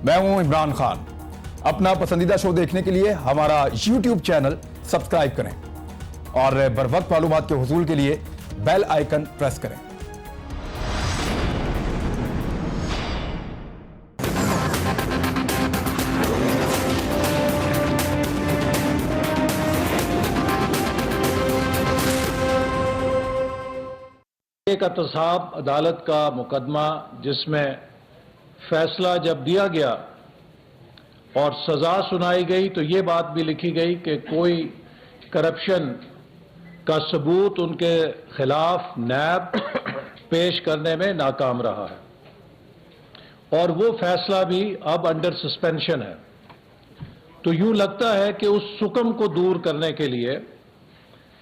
मैं हूं इमरान खान। अपना पसंदीदा शो देखने के लिए हमारा YouTube चैनल सब्सक्राइब करें और बर वक्त मालूमात के हुसूल के लिए बेल आइकन प्रेस करें। एक एहतसाब अदालत का मुकदमा जिसमें फैसला जब दिया गया और सजा सुनाई गई तो ये बात भी लिखी गई कि कोई करप्शन का सबूत उनके खिलाफ नैब पेश करने में नाकाम रहा है और वो फैसला भी अब अंडर सस्पेंशन है। तो यूं लगता है कि उस सुकम को दूर करने के लिए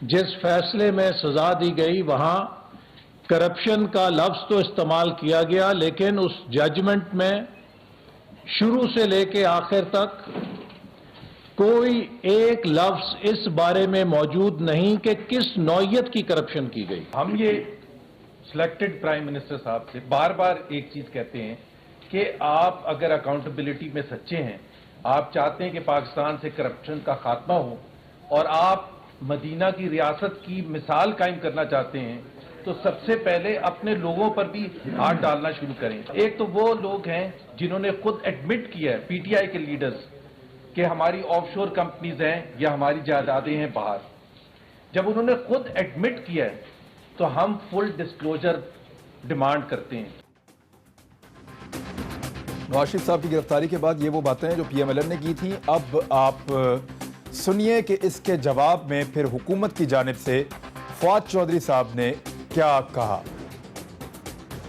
जिस फैसले में सजा दी गई वहां करप्शन का लफ्ज तो इस्तेमाल किया गया, लेकिन उस जजमेंट में शुरू से लेके आखिर तक कोई एक लफ्ज इस बारे में मौजूद नहीं कि किस नौयत की करप्शन की गई। हम ये सिलेक्टेड प्राइम मिनिस्टर साहब से बार बार एक चीज कहते हैं कि आप अगर अकाउंटेबिलिटी में सच्चे हैं, आप चाहते हैं कि पाकिस्तान से करप्शन का खात्मा हो और आप मदीना की रियासत की मिसाल कायम करना चाहते हैं, तो सबसे पहले अपने लोगों पर भी हाथ डालना शुरू करें। एक तो वो लोग हैं जिन्होंने खुद एडमिट किया है, पीटीआई के लीडर्स, कि हमारी ऑफशोर कंपनीज हैं या हमारी जायदादें हैं बाहर। जब उन्होंने खुद एडमिट किया है तो हम फुल डिस्क्लोजर डिमांड करते हैं। नवाज शरीफ साहब की गिरफ्तारी के बाद ये वो बातें हैं जो PMLN ने की थी। अब आप सुनिए कि इसके जवाब में फिर हुकूमत की जानिब से फवाद चौधरी साहब ने क्या कहा।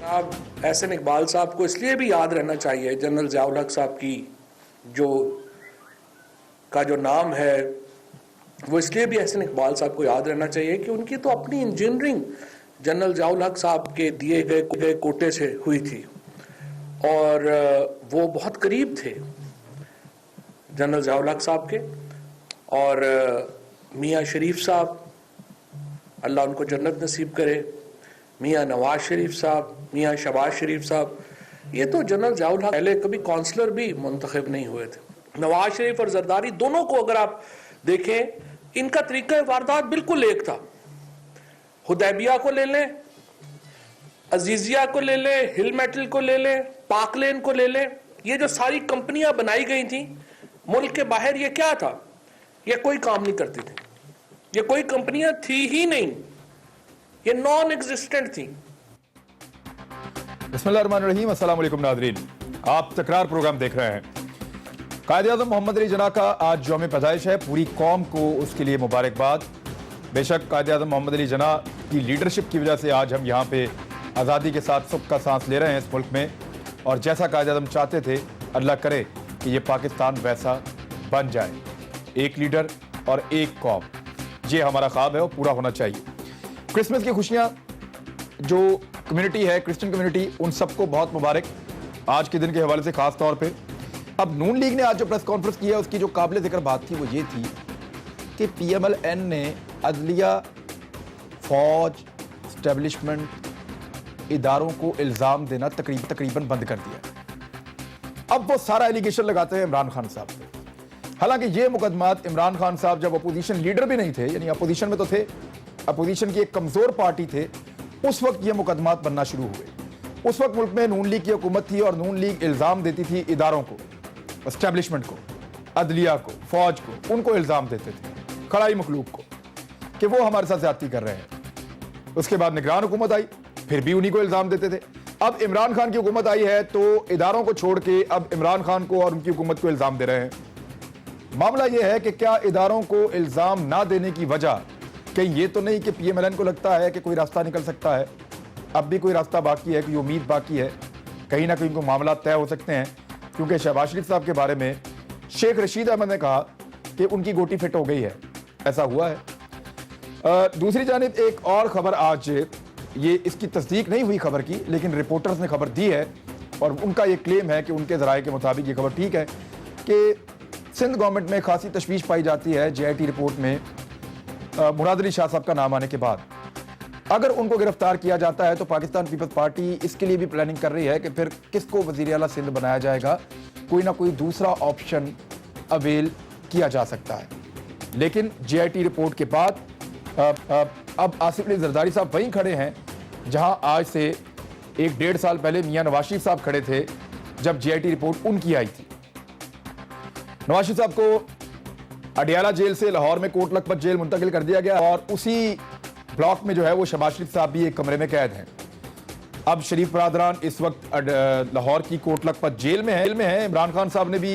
अब एहसन इकबाल साहब को इसलिए भी याद रहना चाहिए, जनरल ज़ियाउल हक साहब की जो नाम है वो इसलिए भी एहसन इकबाल साहब को याद रहना चाहिए कि उनकी तो अपनी इंजीनियरिंग जनरल ज़ियाउल हक साहब के दिए गए कोटे से हुई थी और वो बहुत करीब थे जनरल ज़ियाउल हक साहब के। और मियाँ शरीफ साहब, अल्लाह उनको जन्नत नसीब करे, मियाँ नवाज शरीफ साहब, मियाँ शहबाज शरीफ साहब, ये तो जनरल ज़ियाउल हक पहले कभी काउंसलर भी मुंतखब नहीं हुए थे। नवाज शरीफ और जरदारी दोनों को अगर आप देखें, इनका तरीका वारदात बिल्कुल एक था। हुदैबिया को ले लें, अजीजिया को ले लें, हिल मेटल को ले लें, पाकलेन को ले लें, ये जो सारी कंपनियां बनाई गई थी मुल्क के बाहर, ये क्या था? ये कोई काम नहीं करती थी, ये कोई कंपनियां थी ही नहीं, ये नॉन एग्जिस्टेंट थी। बिस्मिल्लाहिर्रहमानिर्रहीम, अस्सलाम वालेकुम नाज़रीन, आप तकरार प्रोग्राम देख रहे हैं। कायद-ए-आज़म मोहम्मद अली जिन्ना का आज यौम पैदाइश है। पूरी कौम को उसके लिए मुबारकबाद। बेशक कायद-ए-आज़म मोहम्मद अली जिन्ना की लीडरशिप की वजह से आज हम यहाँ पे आज़ादी के साथ सुख का सांस ले रहे हैं इस मुल्क में, और जैसा कायद-ए-आज़म चाहते थे, अल्लाह करे कि ये पाकिस्तान वैसा बन जाए। एक लीडर और एक कौम, ये हमारा ख्वाब है, वो पूरा होना चाहिए। क्रिसमस की खुशियाँ जो कम्युनिटी है, क्रिश्चियन कम्युनिटी, उन सबको बहुत मुबारक आज के दिन के हवाले से ख़ास तौर पे। अब नून लीग ने आज जो प्रेस कॉन्फ्रेंस की है, उसकी जो काबिल ज़िक्र बात थी वो ये थी कि PMLN ने अदलिया, फौज, एस्टेब्लिशमेंट इदारों को इल्ज़ाम देना तकरीबन बंद कर दिया। अब वो सारा एलिगेशन लगाते हैं इमरान खान साहब पे। हालांकि ये मुकदमात इमरान खान साहब जब अपोजिशन लीडर भी नहीं थे, यानी अपोजिशन में तो थे, अपोजिशन की एक कमजोर पार्टी थे, उस वक्त ये मुकदमात बनना शुरू हुए। उस वक्त मुल्क में नून लीग की हुकूमत थी और नून लीग इल्ज़ाम देती थी इदारों को, एस्टेब्लिशमेंट को, अदलिया को, फौज को, उनको इल्ज़ाम देते थे, खड़ाई मखलूक को, कि वो हमारे साथ ज्यादती कर रहे हैं। उसके बाद निगरान हुकूमत आई, फिर भी उन्हीं को इल्ज़ाम देते थे। अब इमरान खान की हुकूमत आई है तो इदारों को छोड़ के अब इमरान खान को और उनकी हुकूमत को इल्ज़ाम दे रहे हैं। मामला यह है कि क्या इदारों को इल्ज़ाम ना देने की वजह कहीं ये तो नहीं कि PMLN को लगता है कि कोई रास्ता निकल सकता है, अब भी कोई रास्ता बाकी है, कोई उम्मीद बाकी है, कहीं ना कहीं उनको मामला तय हो सकते हैं, क्योंकि शहबाज शरीफ साहब के बारे में शेख रशीद अहमद ने कहा कि उनकी गोटी फिट हो गई है, ऐसा हुआ है। दूसरी जानिब एक और खबर आज, ये इसकी तस्दीक नहीं हुई खबर की, लेकिन रिपोर्टर्स ने खबर दी है और उनका ये क्लेम है कि उनके ज़राए के मुताबिक ये खबर ठीक है कि सिंध गवर्नमेंट में खासी तशवीश पाई जाती है JIT रिपोर्ट में मुराद अली शाह साहब का नाम आने के बाद। अगर उनको गिरफ्तार किया जाता है तो पाकिस्तान पीपल्स पार्टी इसके लिए भी प्लानिंग कर रही है कि फिर किसको वज़ीर आला सिंध बनाया जाएगा, कोई ना कोई दूसरा ऑप्शन अवेल किया जा सकता है। लेकिन जीआईटी रिपोर्ट के बाद अब आसिफ अली जरदारी साहब वहीं खड़े हैं जहां आज से 1-1.5 साल पहले मियां नवाज शरीफ साहब खड़े थे जब जीआईटी रिपोर्ट उनकी आई थी। नवाज शरीफ साहब को अडियाला जेल से लाहौर में कोट लखपत जेल मुंतकिल कर दिया गया और उसी ब्लॉक में जो है वो शहबाज शरीफ साहब भी एक कमरे में कैद हैं। अब शरीफ बरादरान इस वक्त लाहौर की कोट लखपत जेल में है। इमरान खान साहब ने भी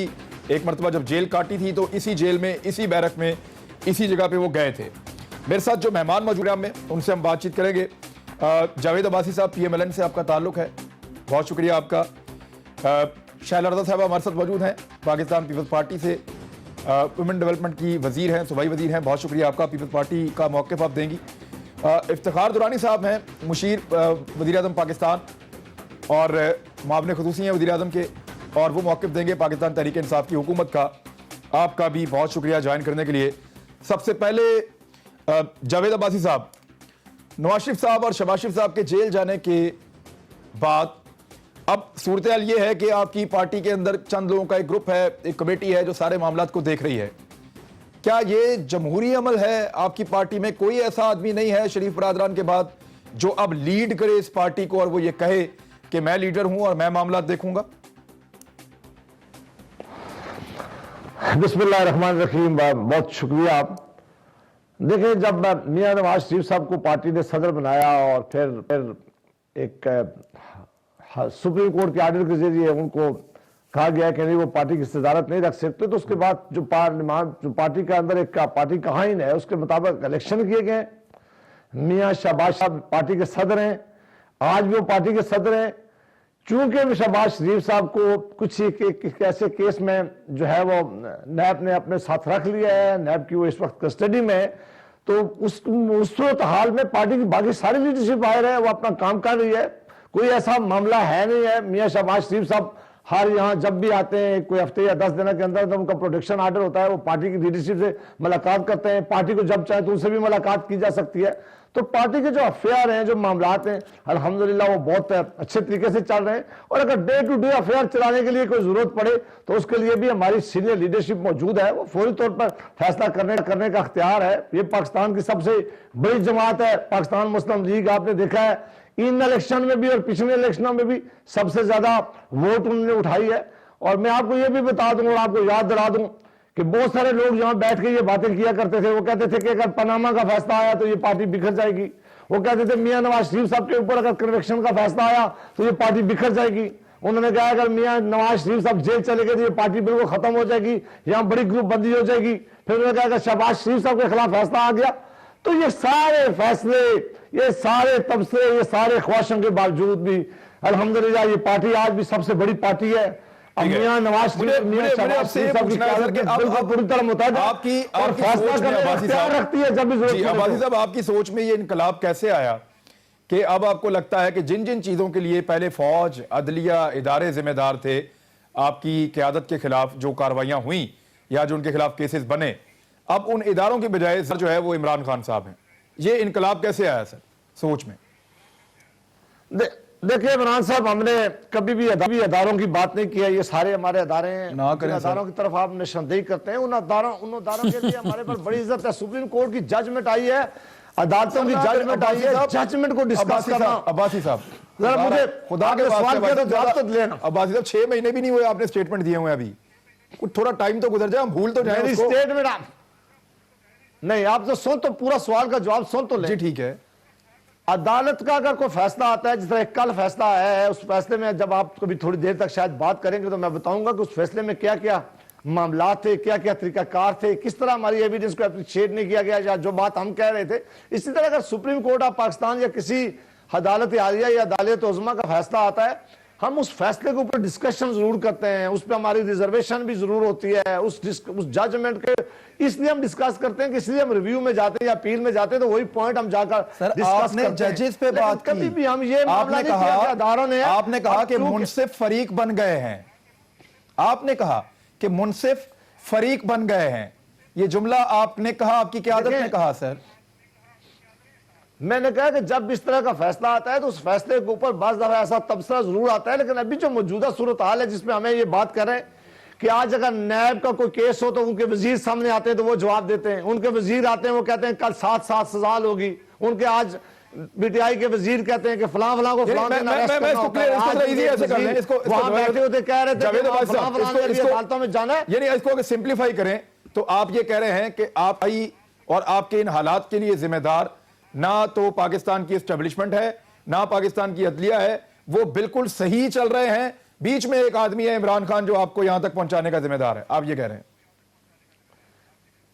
एक मरतबा जब जेल काटी थी तो इसी जेल में, इसी बैरक में, इसी जगह पे वो गए थे। मेरे साथ जो मेहमान मौजूद हैं उनसे हम बातचीत करेंगे। जावेद अब्बासी साहब, PMLN से आपका ताल्लुक है, बहुत शुक्रिया आपका। शैला रज़ा साहब हमारे साथ मौजूद हैं, पाकिस्तान पीपल्स पार्टी से वुमेन डेवलपमेंट की वजीर हैं, सूबाई वजीर हैं, बहुत शुक्रिया आपका, पीपल्स पार्टी का मौक़िफ़ आप देंगी। इफ्तिखार दुरानी साहब हैं, मुशीर वज़ीर आज़म पाकिस्तान और मामले ख़ुसूसी हैं वज़ीर आज़म के, और वो मौक़िफ़ देंगे पाकिस्तान तहरीक इंसाफ की हुकूमत का। आपका भी बहुत शुक्रिया ज्वाइन करने के लिए। सबसे पहले जावेद अब्बासी साहब, नवाज शरीफ साहब और शहबाज शरीफ साहब के जेल जाने के बाद अब सूरत हाल ये है कि आपकी पार्टी के अंदर चंद लोगों का एक ग्रुप है, एक कमेटी है जो सारे मामलात को देख रही है। क्या ये जमहूरी अमल है? आपकी पार्टी में कोई ऐसा आदमी नहीं है शरीफ बरादरान के बाद जो अब लीड करे इस पार्टी को और वो ये कहे कि मैं लीडर हूं और मैं मामलात देखूंगा? बिस्मिल्लाहिर्रहमानिर्रहीम, बहुत शुक्रिया आप। देखिए, जब मियां नवाज शरीफ साहब को पार्टी ने सदर बनाया और फिर एक सुप्रीम कोर्ट के आर्डर के जरिए उनको कहा गया कि नहीं वो पार्टी की सदारत नहीं रख सकते, तो उसके बाद जो पार्टी के अंदर एक पार्टी का आइन है उसके मुताबिक इलेक्शन किए गए। मियां शहबाज साहब पार्टी के सदर हैं, आज भी वो पार्टी के सदर हैं। चूंकि शहबाज शरीफ साहब को कुछ एक ऐसे केस में जो है वो नैब ने अपने साथ रख लिया है, नैब की वो इस वक्त कस्टडी में है, तो उस सूरत हाल में पार्टी की बाकी सारी लीडरशिप बाहर है, वो अपना काम कर रही है। कोई ऐसा मामला है नहीं है। मियां शहबाज शरीफ साहब हर यहाँ जब भी आते हैं कोई हफ्ते या 10 दिन के अंदर जब उनका प्रोटेक्शन ऑर्डर होता है वो पार्टी की लीडरशिप से मुलाकात करते हैं। पार्टी को जब चाहे तो उनसे भी मुलाकात की जा सकती है। तो पार्टी के जो अफेयर हैं, जो मामलात हैं, अल्हम्दुलिल्लाह वो बहुत अच्छे तरीके से चल रहे हैं। और अगर डे टू डे अफेयर चलाने के लिए कोई जरूरत पड़े तो उसके लिए भी हमारी सीनियर लीडरशिप मौजूद है, वो फौरी तौर पर फैसला करने का अख्तियार है। ये पाकिस्तान की सबसे बड़ी जमात है, पाकिस्तान मुस्लिम लीग। आपने देखा है इन इलेक्शन में भी और पिछले इलेक्शनों में भी सबसे ज्यादा वोट उन्होंने उठाई है। और मैं आपको ये भी बता दूं और आपको याद दिला दूं कि बहुत सारे लोग यहाँ बैठ के ये बातें किया करते थे। वो कहते थे कि अगर पनामा का फैसला आया तो ये पार्टी बिखर जाएगी। वो कहते थे मियां नवाज शरीफ साहब के ऊपर अगर कन्वेक्शन का फैसला आया तो ये पार्टी बिखर जाएगी। उन्होंने कहा अगर मियां नवाज शरीफ साहब जेल चले गए तो ये पार्टी बिल्कुल खत्म हो जाएगी, यहाँ बड़ी ग्रुप बंदी हो जाएगी। फिर उन्होंने कहा अगर शहबाज शरीफ साहब के खिलाफ फैसला आ गया तो ये सारे फैसले, ये सारे तबसरे, ये सारे ख्वाहिशों के बावजूद भी अल्हम्दुलिल्लाह ये पार्टी आज भी सबसे बड़ी पार्टी है। मियां नवाज शरीफ पूरी तरह मुताबिक आपकी फैसला करने का इख्तियार रखती है जब भी जरूरत पड़े। अब्बासी साहब, आपकी सोच में ये इनकलाब कैसे आया कि अब आपको लगता है कि जिन जिन चीजों के लिए पहले फौज, अदलिया, इदारे जिम्मेदार थे, आपकी क़यादत के खिलाफ जो कार्रवाइयां हुई या जो उनके खिलाफ केसेस बने, अब उन इदारों की बजाय जो है वो इमरान खान साहब हैं? ये इनकलाब कैसे आया सर सोच में? देखिए इमरान साहब, हमने कभी भी अदारों की बात नहीं की है। ये सारे हमारे अदारे हैं, अदारों की तरफ आप निशानदेही करते हैं। उन अदारों के लिए हमारे पर बड़ी इज्जत है। सुप्रीम कोर्ट की जजमेंट आई है, अदालतों की जजमेंट आई है, जजमेंट को डिस्कस करना। अब्बासी साहब, जरा मुझे खुदा के सवाल किया तो जवाब तो लेना। अब्बासी साहब, 6 महीने भी नहीं हुए आपने स्टेटमेंट दिए हुए, अभी कुछ थोड़ा टाइम तो गुजर जाए, हम भूल तो जाए स्टेटमेंट। नहीं, आप तो सुन, तो पूरा सवाल का जवाब सुन तो ले। जी ठीक है। अदालत का अगर कोई फैसला आता है, जिस तरह कल फैसला आया है, उस फैसले में जब आप कभी थोड़ी देर तक शायद बात करेंगे तो मैं बताऊंगा कि उस फैसले में क्या क्या मामला थे, क्या क्या तरीकाकार थे, किस तरह हमारी एविडेंस को अप्रिशिएट नहीं किया गया, या जो बात हम कह रहे थे। इसी तरह अगर सुप्रीम कोर्ट ऑफ पाकिस्तान या किसी अदालत आलिया या अदालत उज़्मा का फैसला आता है, हम उस फैसले के ऊपर डिस्कशन जरूर करते हैं, उस पर हमारी रिजर्वेशन भी जरूर होती है उस जजमेंट के। इसलिए हम डिस्कस करते हैं कि इसलिए हम रिव्यू में जाते हैं या अपील में जाते हैं, तो वही पॉइंट हम जाकर डिस्कस करते हैं। जजेस पे बात की, कभी भी हम ये मामला नहीं किया कि अदारों ने, आपने कहा कि मुनसिफ फरीक बन गए हैं। आपने कहा कि मुनसिफ फरीक बन गए हैं, ये जुमला आपने कहा, आपकी क़यादत ने कहा। सर, मैंने कहा कि जब इस तरह का फैसला आता है तो उस फैसले के ऊपर बाज़ दफा ऐसा तबसरा जरूर आता है, लेकिन अभी जो मौजूदा सूरत हाल है जिसमें हमें ये बात कर रहे हैं कि आज अगर नैब का कोई केस हो तो उनके वजीर सामने आते हैं तो वो जवाब देते हैं, उनके वजीर आते हैं वो कहते हैं कल 7 सजा होगी, उनके आज बीटीआई के वजीर कहते हैं कि फलां फलां को फलां दिन अरेस्ट करना होता है। आज वहां बैठे होते कह रहे थे कि फलां फलां ने भी अदालतों में जाना है। यानी इसको अगर सिंप्लीफाई करें तो आप ये कह रहे हैं कि आप आई और आपके इन हालात के लिए जिम्मेदार ना तो पाकिस्तान की एस्टेब्लिशमेंट है ना पाकिस्तान की अदलिया है, वो बिल्कुल सही चल रहे हैं, बीच में एक आदमी है इमरान खान जो आपको यहां तक पहुंचाने का जिम्मेदार है, आप ये कह रहे हैं।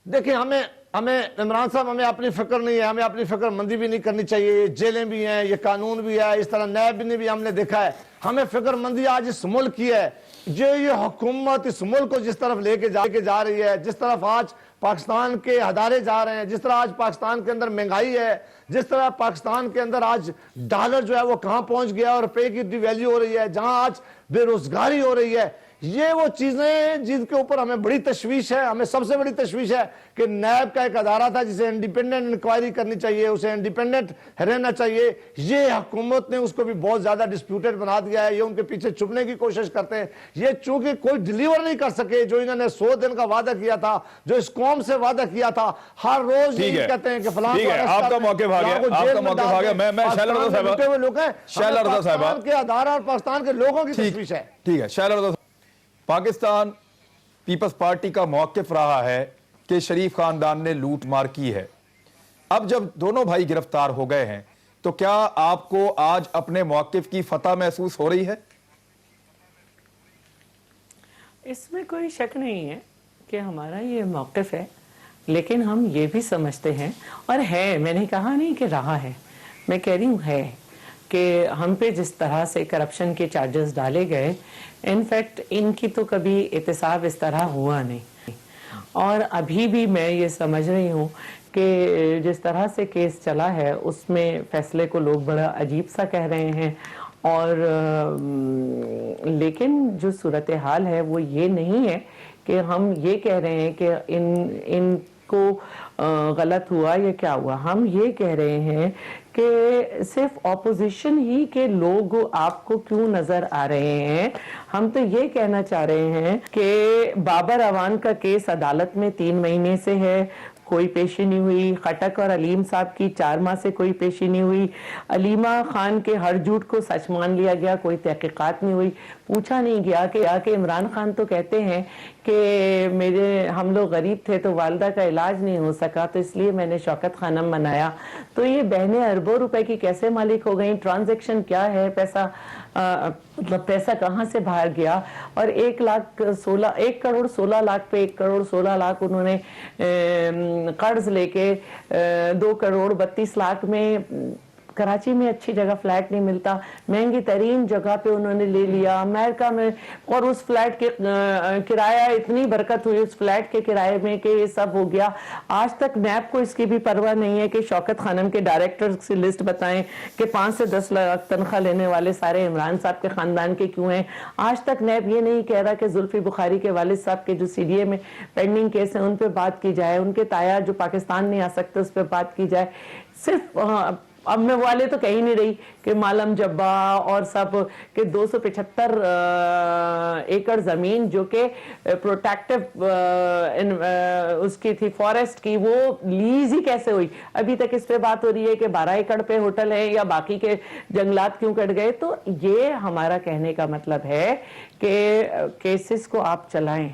देखिए हमें इमरान साहब, हमें अपनी फिक्र नहीं है, हमें अपनी फिक्रमंदी भी नहीं करनी चाहिए। जेलें भी हैं, ये कानून भी है, इस तरह नैब ने भी हमने देखा है। हमें फिक्रमंदी आज इस मुल्क की है, जो ये हुकूमत इस मुल्क को जिस तरफ लेके जा रही है, जिस तरफ आज पाकिस्तान के अदारे जा रहे हैं, जिस तरह आज पाकिस्तान के अंदर महंगाई है, जिस तरह पाकिस्तान के अंदर आज डॉलर जो है वो कहां पहुंच गया और रुपए की डिवैल्यू हो रही है, जहां आज बेरोजगारी हो रही है, ये वो चीजें जिनके ऊपर हमें बड़ी तशवीश है। हमें सबसे बड़ी तशवीश है कि नैब का एक अदारा था जिसे इंडिपेंडेंट इंक्वायरी करनी चाहिए, उसे इंडिपेंडेंट रहना चाहिए। ये हुकूमत ने उसको भी बहुत ज्यादा डिस्प्यूटेड बना दिया है, ये उनके पीछे छुपने की कोशिश करते हैं। ये चूंकि कोई डिलीवर नहीं कर सके, जो इन्होंने 100 दिन का वादा किया था, जो इस कौम से वादा किया था, हर रोज ये कहते हैं कि फलां आपका मौके भाग गया, आपका मौके भाग गया। मैं शैला रज़ा साहिबा, लोग हैं, शैला रज़ा साहिबा के अदारा और पाकिस्तान के लोगों की तशवीश है। ठीक है शैला रज़ा, पाकिस्तान पीपल्स पार्टी का मौक़िफ़ रहा है कि शरीफ खानदान ने लूट मार की है। अब जब दोनों भाई गिरफ्तार हो गए हैं तो क्या आपको आज अपने मौक़िफ़ की फतह महसूस हो रही है? इसमें कोई शक नहीं है कि हमारा ये मौक़िफ़ है, लेकिन हम ये भी समझते हैं और है, मैंने कहा नहीं कि रहा है, मैं कह रही हूँ है कि हम पे जिस तरह से करप्शन के चार्जेस डाले गए, इनफैक्ट इनकी तो कभी एहतसाब इस तरह हुआ नहीं। और अभी भी मैं ये समझ रही हूँ कि जिस तरह से केस चला है उसमें फैसले को लोग बड़ा अजीब सा कह रहे हैं, और लेकिन जो सूरत हाल है वो ये नहीं है कि हम ये कह रहे हैं कि इनको गलत हुआ या क्या हुआ। हम ये कह रहे हैं कि सिर्फ ऑपोजिशन ही के लोग आपको क्यों नजर आ रहे हैं। हम तो ये कहना चाह रहे हैं कि बाबर अवान का केस अदालत में 3 महीने से है, कोई पेशी नहीं हुई। खटक और अलीम साहब की 4 माह से कोई पेशी नहीं हुई। अलीमा खान के हर झूठ को सच मान लिया गया, कोई तहकीकात नहीं हुई, पूछा नहीं गया कि इमरान खान तो कहते हैं कि हम लोग गरीब थे तो वालदा का इलाज नहीं हो सका तो इसलिए मैंने शौकत खानम बनाया। तो ये बहनें अरबों रुपए की कैसे मालिक हो गई? ट्रांजैक्शन क्या है? पैसा मतलब पैसा कहाँ से बाहर गया? और 1 करोड़ 16 लाख पे 1 करोड़ 16 लाख उन्होंने कर्ज लेके 2 करोड़ 32 लाख में कराची में अच्छी जगह फ्लैट नहीं मिलता, महंगी तरीन जगह पे उन्होंने ले लिया अमेरिका में, और उस फ्लैट के किराया इतनी बरकत हुई उस फ्लैट के किराए में कि ये सब हो गया। आज तक नैब को इसकी भी परवाह नहीं है कि शौकत खानम के डायरेक्टर्स की लिस्ट बताएं कि 5 से 10 लाख तनख्वाह लेने वाले सारे इमरान साहब के खानदान के क्यों हैं। आज तक नैब ये नहीं कह रहा कि जुल्फी बुखारी के वालिद साहब के जो CDA में पेंडिंग केस हैं उन पर बात की जाए, उनके ताया जो पाकिस्तान नहीं आ सकते उस पर बात की जाए। सिर्फ अब मैं वाले तो कह ही नहीं रही कि मालम जब्बा और सब के 275 एकड़ जमीन जो कि प्रोटेक्टिव उसकी थी फॉरेस्ट की, वो लीज ही कैसे हुई? अभी तक इस पे बात हो रही है कि 12 एकड़ पे होटल है या बाकी के जंगलात क्यों कट गए। तो ये हमारा कहने का मतलब है कि केसेस को आप चलाएं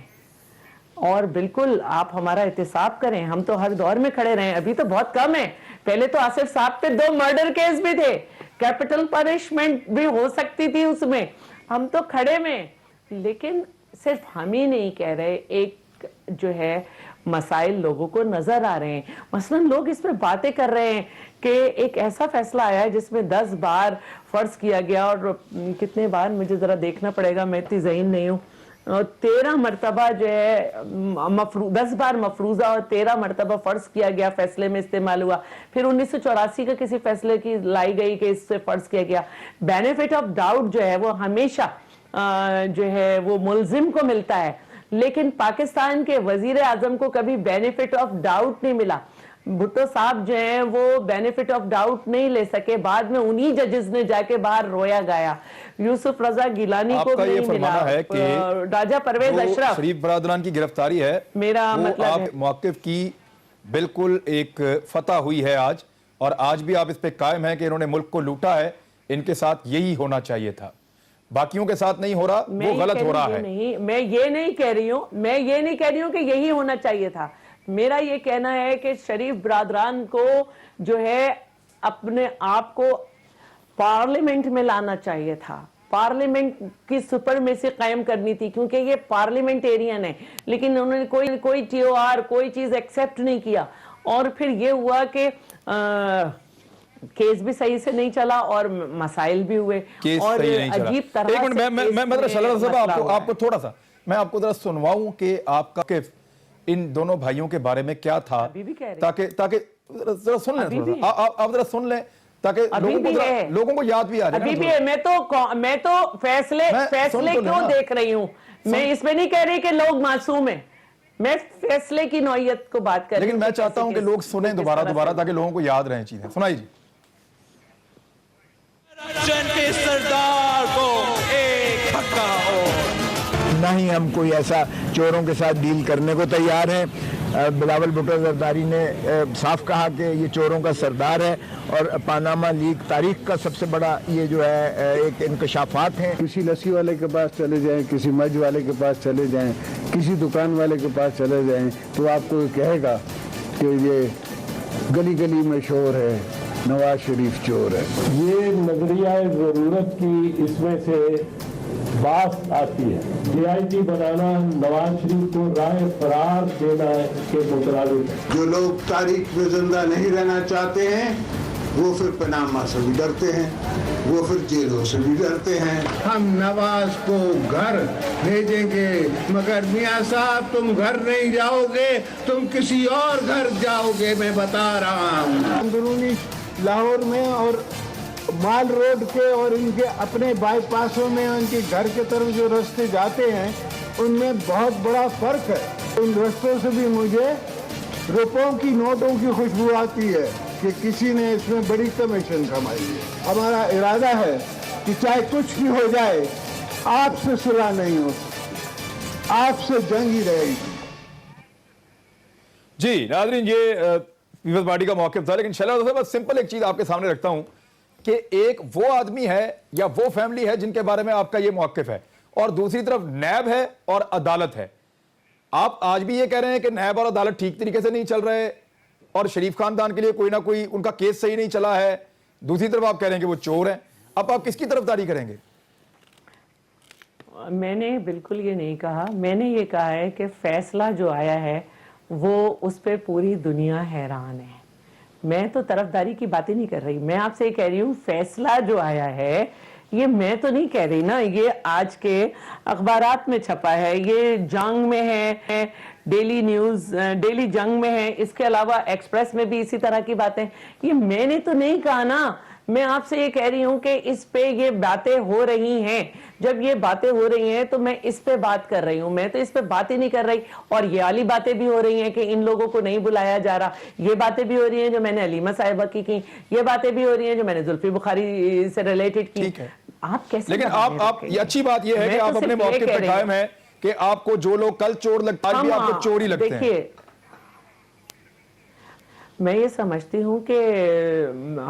और बिल्कुल आप हमारा एहतिसाब करें। हम तो हर दौर में खड़े रहे, अभी तो बहुत कम है। पहले तो आसिफ साहब पे 2 मर्डर केस भी थे, कैपिटल पनिशमेंट भी हो सकती थी उसमें, हम तो खड़े में। लेकिन सिर्फ हम ही नहीं कह रहे, एक जो है मसाइल लोगों को नजर आ रहे हैं। मसलन लोग इस पर बातें कर रहे हैं कि एक ऐसा फैसला आया है जिसमें 10 बार फर्ज किया गया, और कितने बार मुझे जरा देखना पड़ेगा, मैं इतनी ज़हीन नहीं हूँ, 13 मरतबा जो है 10 बार मफरूजा और 13 मरतबा फर्ज किया गया, फैसले में इस्तेमाल हुआ। फिर 1984 का किसी फैसले की लाई गई कि इससे फर्ज किया गया। बेनिफिट ऑफ डाउट जो है वो हमेशा जो है वो मुल्जिम को मिलता है, लेकिन पाकिस्तान के वजीर आजम को कभी बेनिफिट ऑफ डाउट नहीं मिला। भुट्टो साहब जो हैं वो बेनिफिट ऑफ डाउट नहीं ले सके, बाद में उन्हीं जजेस ने जाके बाहर रोया गाया। यूसुफ रजा गिलानी को आपका ये नहीं मिला, फरमाना है कि राजा परवेज जो अशरफ, शरीफ बरादरान की गिरफ्तारी है, मेरा वो मतलब आप है। मौक़िफ़ की बिल्कुल एक फतह हुई है आज, और आज भी आप इस पे कायम हैं कि इन्होंने मुल्क को लूटा है, इनके साथ यही होना चाहिए था, बाकियों के साथ नहीं हो रहा, वो गलत हो रहा है। नहीं, मैं ये नहीं कह रही हूँ कि यही होना चाहिए था। मेरा ये कहना है कि शरीफ बरादरान को जो है अपने आप को पार्लियामेंट में लाना चाहिए था, पार्लियामेंट की सुपरमेसी कायम करनी थी, क्योंकि ये पार्लियामेंटेरियन है। लेकिन उन्होंने कोई TOR कोई चीज एक्सेप्ट नहीं किया, और फिर ये हुआ कि केस भी सही से नहीं चला और मसाइल भी हुए, केस और सही नहीं चला। अजीब तरह एक मिनट, मैं मतलब सलाम साहब आपको थोड़ा सा मैं आपको जरा सुनवाऊं कि आपका इन दोनों भाइयों के बारे में क्या था, अभी भी कह रहे हैं। ताकि जरा सुन लें, अभी भी आप जरा सुन लें, ताकि अभी भी है। लोगों को याद भी आ जाए। अभी भी है। मैं तो फैसले सुन तो क्यों लेना। देख रही हूँ, मैं इसमें नहीं कह रही कि लोग मासूम हैं, मैं फैसले की नौयत को बात कर रही लेकिन हूँ। मैं चाहता हूं कि लोग सुने दोबारा ताकि लोगों को याद रहें चीजें। सुनाई जी। के सरदार को एक धक्का और ना ही हम कोई ऐसा चोरों के साथ डील करने को तैयार हैं। बिलावल भुट्टो जरदारी ने साफ कहा कि ये चोरों का सरदार है, और पानामा लीक तारीख का सबसे बड़ा ये जो है एक इंकशाफात हैं। किसी लस्सी वाले के पास चले जाएं, किसी मज वाले के पास चले जाएं, किसी दुकान वाले के पास चले जाएं, तो आपको कहेगा कि ये गली गली में शोर है, नवाज शरीफ चोर है। ये नजरिया जरूरत की इसमें से बात आती है। DIG बनाना नवाज शरीफ को राह फरार देना के मुताबिक। जो लोग तारीख में जिंदा नहीं रहना चाहते हैं वो फिर पनामा से भी डरते हैं, वो फिर जेलों से भी डरते हैं। हम नवाज को घर भेजेंगे, मगर मियां साहब तुम घर नहीं जाओगे, तुम किसी और घर जाओगे, मैं बता रहा हूँ। अंदरूनी लाहौर में और माल रोड के और इनके अपने बाईपासों में उनके घर के तरफ जो रास्ते जाते हैं उनमें बहुत बड़ा फर्क है। उन रास्तों से भी मुझे रुपयों की नोटों की खुशबू आती है कि किसी ने इसमें बड़ी कमीशन कमाई है। हमारा इरादा है कि चाहे कुछ भी हो जाए, आपसे सुलह नहीं हो, आपसे जंग ही रहेगी। जी नाज़रीन, ये पीपल्स पार्टी का मौक़िफ़ था, लेकिन शैला साहब सिंपल एक चीज आपके सामने रखता हूं कि एक वो आदमी है या वो फैमिली है जिनके बारे में आपका ये मौक़िफ़ है, और दूसरी तरफ नैब है और अदालत है। आप आज भी ये कह रहे हैं कि नैब और अदालत ठीक तरीके से नहीं चल रहे, और शरीफ खानदान के लिए कोई ना कोई उनका केस सही नहीं चला है। दूसरी तरफ आप कह रहे हैं कि वो चोर हैं। अब आप किसकी तरफदारी करेंगे? मैंने बिल्कुल ये नहीं कहा। मैंने ये कहा है कि फैसला जो आया है वो उस पर पूरी दुनिया हैरान है। मैं तो तरफदारी की बातें नहीं कर रही, मैं आपसे ये कह रही हूँ फैसला जो आया है, ये मैं तो नहीं कह रही ना, ये आज के अखबारात में छपा है, ये जंग में है, डेली न्यूज डेली जंग में है, इसके अलावा एक्सप्रेस में भी इसी तरह की बातें। ये मैंने तो नहीं कहा ना, मैं आपसे ये कह रही हूं कि इस पे ये बातें हो रही हैं। जब ये बातें हो रही हैं तो मैं इस पे बात कर रही हूं, मैं तो इस पे बात ही नहीं कर रही। और ये वाली बातें भी हो रही हैं कि इन लोगों को नहीं बुलाया जा रहा, ये बातें भी हो रही हैं जो मैंने अलीमा साहिबा की, ये बातें भी हो रही हैं जो मैंने जुल्फी बुखारी से रिलेटेड की। आप कैसे, लेकिन आप ये अच्छी बात ये है कि आप अपने मौके पे कायम है कि आपको जो लोग कल चोर लगते हैं, आज भी आपको चोर ही लगते हैं। देखिए, मैं ये समझती हूँ कि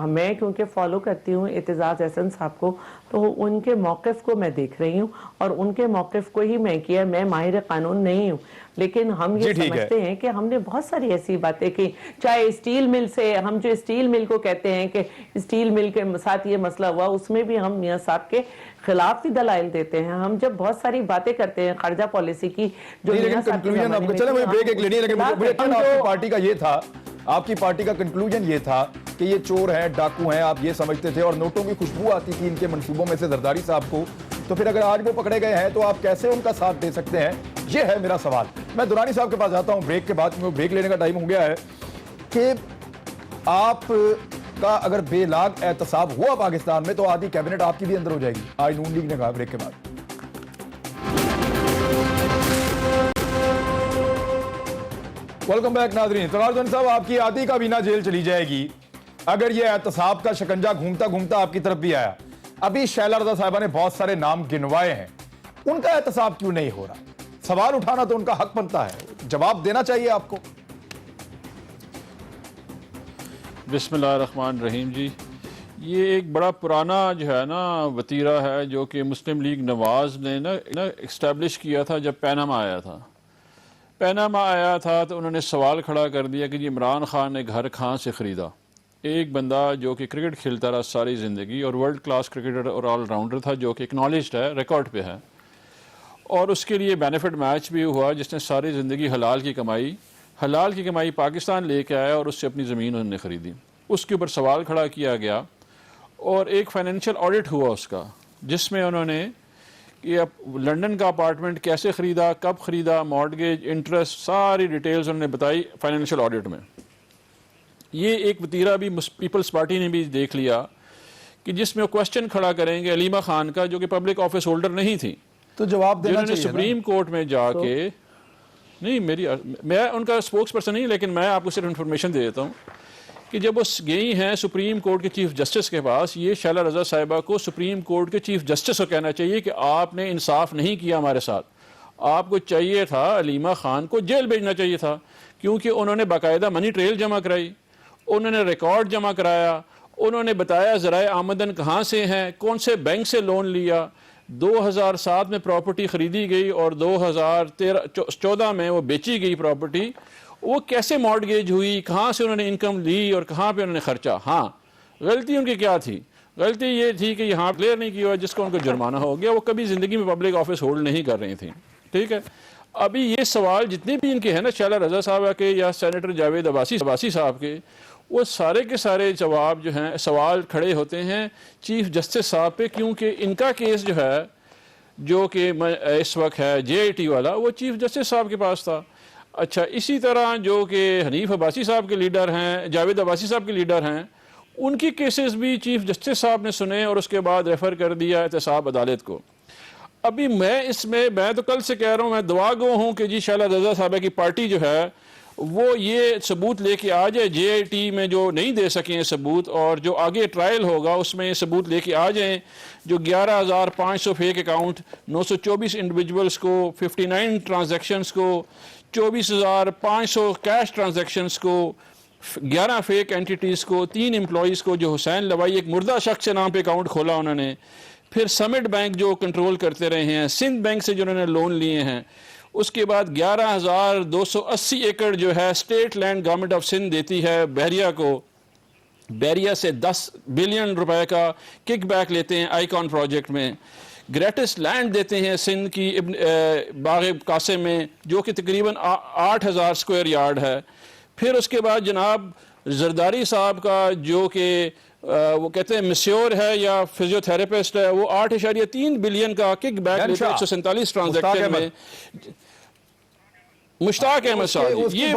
मैं क्योंकि फॉलो करती हूँ एतजाज़ एहसन साहब को, तो उनके मौक़िफ़ को मैं देख रही हूँ और उनके मौक़िफ़ को ही मैं किया। मैं माहिर कानून नहीं हूँ, लेकिन हम ये समझते हैं कि हमने बहुत सारी ऐसी बातें की, चाहे स्टील मिल से, हम जो स्टील मिल को कहते हैं कि स्टील मिल के साथ ये मसला हुआ, उसमें भी हम मियां साहब के खिलाफ भी दलाइल देते हैं। हम जब बहुत सारी बातें करते हैं खर्जा पॉलिसी की, जो कंक्लूजन आपको, चले मुझे ब्रेक एक लेनी है, लेकिन आपकी पार्टी का ये था, आपकी पार्टी का कंक्लूजन ये था कि ये चोर हैं, डाकू हैं, आप ये समझते थे, और नोटों की खुशबू आती थी इनके मंसूबों में से जरदारी साहब को, तो फिर अगर आज वो पकड़े गए हैं तो आप कैसे उनका साथ दे सकते हैं? ये है मेरा सवाल। मैं दुरानी साहब के पास जाता हूं ब्रेक के बाद, ब्रेक लेने का टाइम हो गया है कि आप का अगर बेलाग एहतसाब हुआ पाकिस्तान में तो आधी कैबिनेट आपकी भी अंदर हो जाएगी, आज नून लीग ने कहा। ब्रेक के बाद वेलकम बैक नाज़रीन। तवाजुन साहब, आपकी आधी काबीना जेल चली जाएगी अगर यह एहतसाब का शिकंजा घूमता घूमता आपकी तरफ भी आया। अभी शैला रज़ा साहिबा ने बहुत सारे नाम गिनवाए हैं, उनका एहतसाब क्यों नहीं हो रहा? सवाल उठाना तो उनका हक बनता है, जवाब देना चाहिए आपको। बिस्मिल्लाहिर्रहमानिर्रहीम जी, ये एक बड़ा पुराना जो है ना वतीरा है जो कि मुस्लिम लीग नवाज ने ना इस्टेब्लिश किया था जब पैनामा आया था। पैनामा आया था तो उन्होंने सवाल खड़ा कर दिया कि जी इमरान खान ने घर कहाँ से ख़रीदा। एक बंदा जो कि क्रिकेट खेलता रहा सारी ज़िंदगी और वर्ल्ड क्लास क्रिकेटर और ऑलराउंडर था, जो कि एक्नॉलेज्ड है, रिकॉर्ड पे है, और उसके लिए बेनिफिट मैच भी हुआ, जिसने सारी ज़िंदगी हलाल की कमाई पाकिस्तान लेके आया और उससे अपनी ज़मीन उन्होंने ख़रीदी। उसके ऊपर सवाल खड़ा किया गया और एक फाइनेंशियल ऑडिट हुआ उसका, जिसमें उन्होंने कि अब लंदन का अपार्टमेंट कैसे ख़रीदा, कब ख़रीदा, मॉर्टगेज, इंटरेस्ट, सारी डिटेल्स उन्होंने बताई फाइनेंशियल ऑडिट में। ये एक वतीरा भी पीपल्स पार्टी ने भी देख लिया कि जिसमें वो क्वेश्चन खड़ा करेंगे अलीमा खान का, जो कि पब्लिक ऑफिस होल्डर नहीं थी, तो जवाब देना चाहिए। सुप्रीम कोर्ट में जाके नहीं, मैं उनका स्पोक्स पर्सन नहीं, लेकिन मैं आपको सिर्फ इन्फॉर्मेशन दे देता हूँ कि जब वो गई हैं सुप्रीम कोर्ट के चीफ जस्टिस के पास, ये शैला रज़ा साहिबा को सुप्रीम कोर्ट के चीफ जस्टिस को कहना चाहिए कि आपने इंसाफ नहीं किया हमारे साथ, आपको चाहिए था अलीमा खान को जेल भेजना चाहिए था, क्योंकि उन्होंने बाकायदा मनी ट्रेल जमा कराई, उन्होंने रिकॉर्ड जमा कराया, उन्होंने बताया ज़राए आमदन कहाँ से हैं, कौन से बैंक से लोन लिया, 2007 में प्रॉपर्टी ख़रीदी गई और 2014 में वो बेची गई प्रॉपर्टी, वो कैसे मॉर्टगेज हुई, कहाँ से उन्होंने इनकम ली और कहाँ पे उन्होंने खर्चा। हाँ, गलती उनकी क्या थी? गलती ये थी कि यहाँ क्लियर नहीं किया जिसको उनको जुर्माना हो गया, वो कभी ज़िंदगी में पब्लिक ऑफिस होल्ड नहीं कर रही थी। ठीक है, अभी ये सवाल जितने भी इनके हैं ना, शैला रज़ा साहब के या सेनेटर जावेद अब्बासी साहब के, वो सारे के सारे जवाब जो हैं, सवाल खड़े होते हैं चीफ जस्टिस साहब पे, क्योंकि इनका केस जो है, जो कि इस वक्त है JIT वाला, वो चीफ जस्टिस साहब के पास था। अच्छा, इसी तरह जो कि हनीफ अब्बासी साहब के लीडर हैं, जावेद अब्बासी साहब के लीडर हैं, उनकी केसेस भी चीफ जस्टिस साहब ने सुने और उसके बाद रेफ़र कर दिया एहतसाब अदालत को। अभी मैं तो कल से कह रहा हूँ, मैं दुआ गो हूँ कि जी शैला रज़ा साहबा की पार्टी जो है वो ये सबूत लेके आ जाए, JIT में जो नहीं दे सके हैं सबूत, और जो आगे ट्रायल होगा उसमें ये सबूत लेके आ जाएं, जो 11,500 फेक अकाउंट, 924 इंडिविजुअल्स को, 59 ट्रांजैक्शंस को, 24,500 कैश ट्रांजैक्शंस को, 11 फेक एंटिटीज़ को, 3 एम्प्लॉयज़ को, जो हुसैन लवाई एक मुर्दा शख्स के नाम पे अकाउंट खोला उन्होंने, फिर समिट बैंक जो कंट्रोल करते रहे हैं, सिंध बैंक से जो उन्होंने लोन लिए हैं, उसके बाद 11,280 एकड़ जो है state land government of Sindh देती है बहरिया को, बहरिया से 10 बिलियन रुपए का किक बैक लेते हैं आइकॉन प्रोजेक्ट में, ग्रेटेस्ट लैंड देते हैं सिंध की बाग कासिम में, जो कि तकरीबन 8,000 स्क्वायर यार्ड है। फिर उसके बाद जनाब जरदारी साहब का, जो कि वो कहते हैं मिस्योर है या फिजियोथेरेपिस्ट है, वो 8.3 बिलियन का किक बैक लेते हैं 147 ट्रांजैक्शन में। मुश्ताक अहमद साहब, ये